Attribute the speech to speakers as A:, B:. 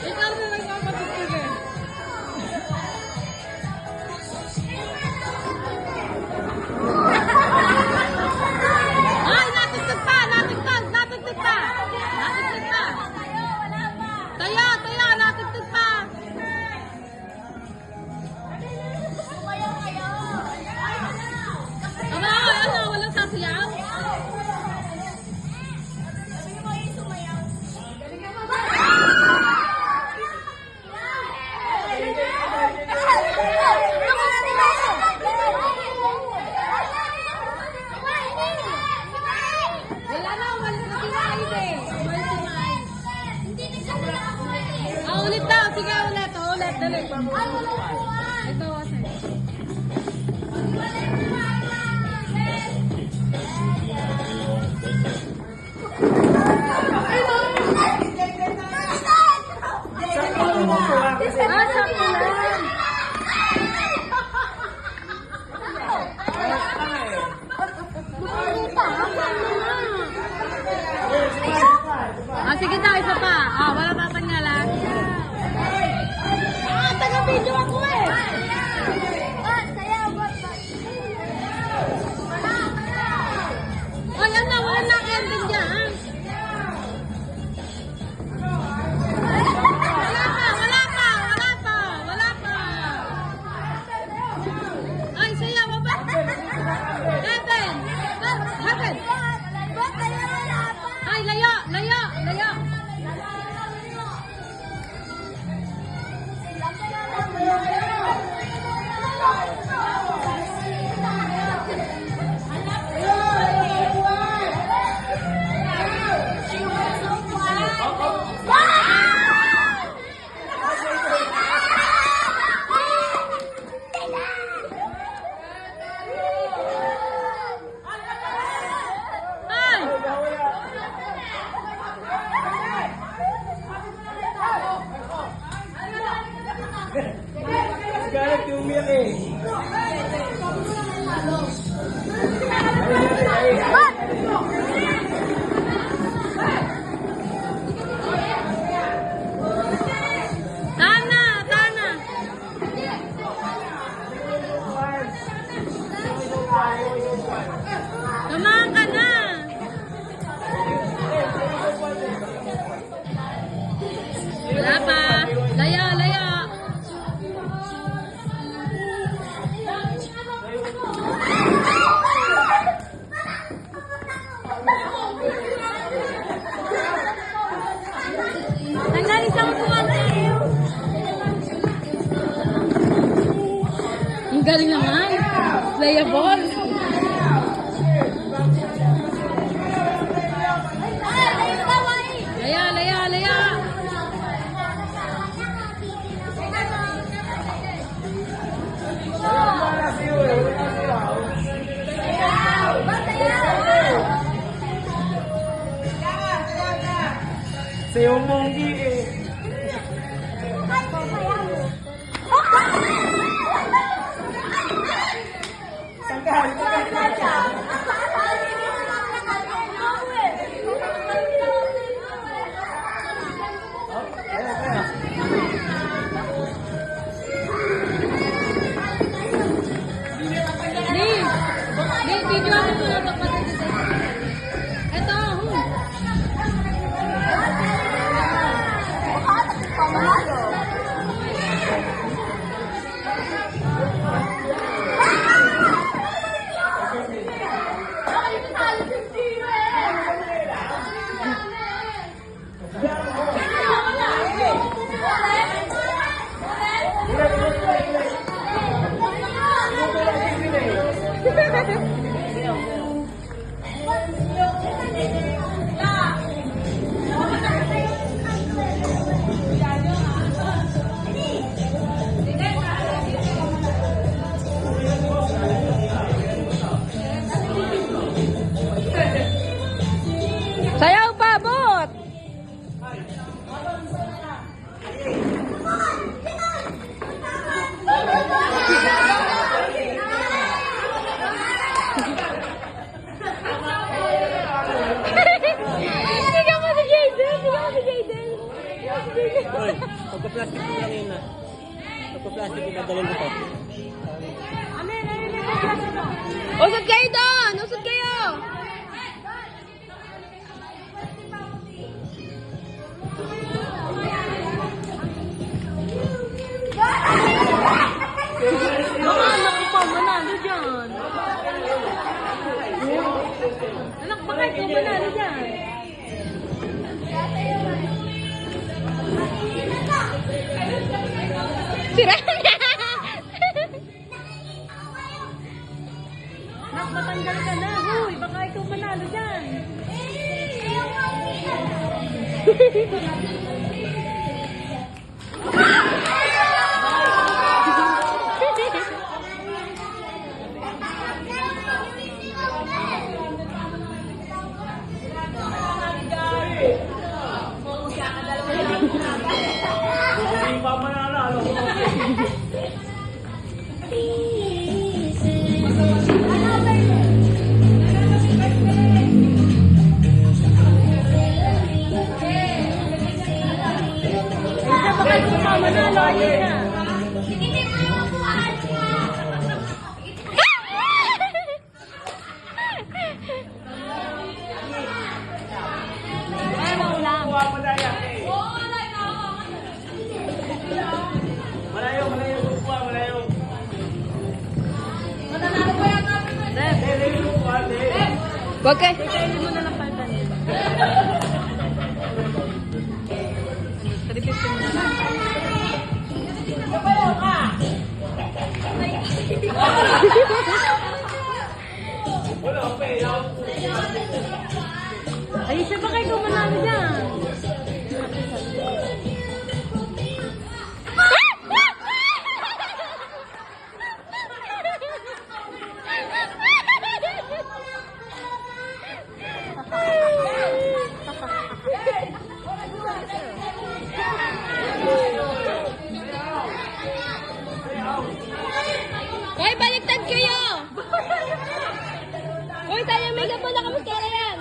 A: Ikaw na nagpapatugtugin. Ay, natugtog pa! Natugtog! Natugtog pa! Natugtog pa! Tayo! Tayo! Natugtog pa! Ano? Walang sasayaw? Ulit daw. Sige, ulit. Ulit. Dali. Ito, kasi. Sakto lang. Sige daw, isa pa. Wala papangalan. Taga-video ako eh. O, yan na. Wala na ending dyan. Wala pa. Ay, sayaw ba? Heaven. Ay, layo.
B: Galit yung umiyak eh.
A: Tana. Tumahan ka na. Wala pa. Layo. Tanggalin sa kumante. Ang galing naman. Playable. Laya.
B: Sayo monggi eh. Tanggal.
A: Ni video ako muna pagpatid sa ito. Sayaw pa, bot!
B: Magpa-plastic ko lang yun na. Magpa-plastic ko, dadalhin ko to.
A: Usod kayo doon! Usod kayo! Baka anak ko pa, manalo dyan. Anak, baka ikaw manalo dyan. Sira na! Nak, matanggal ka na. Huy, baka ikaw manalo dyan.
B: Hindi pa manalo.
A: Baka ikaw pa manalo. Ayun na.
B: Kuha mo na yan. Malayo, malayo. Kuha, malayo.
A: Wag ka. Kainin mo na lang paltan yun. 350 mo na lang.
B: Wala, payout.
A: Ay, siya ba kayo manalo dyan? Hoy, baliktad kayo! Hoy, tayo may gabo na kamusta yan?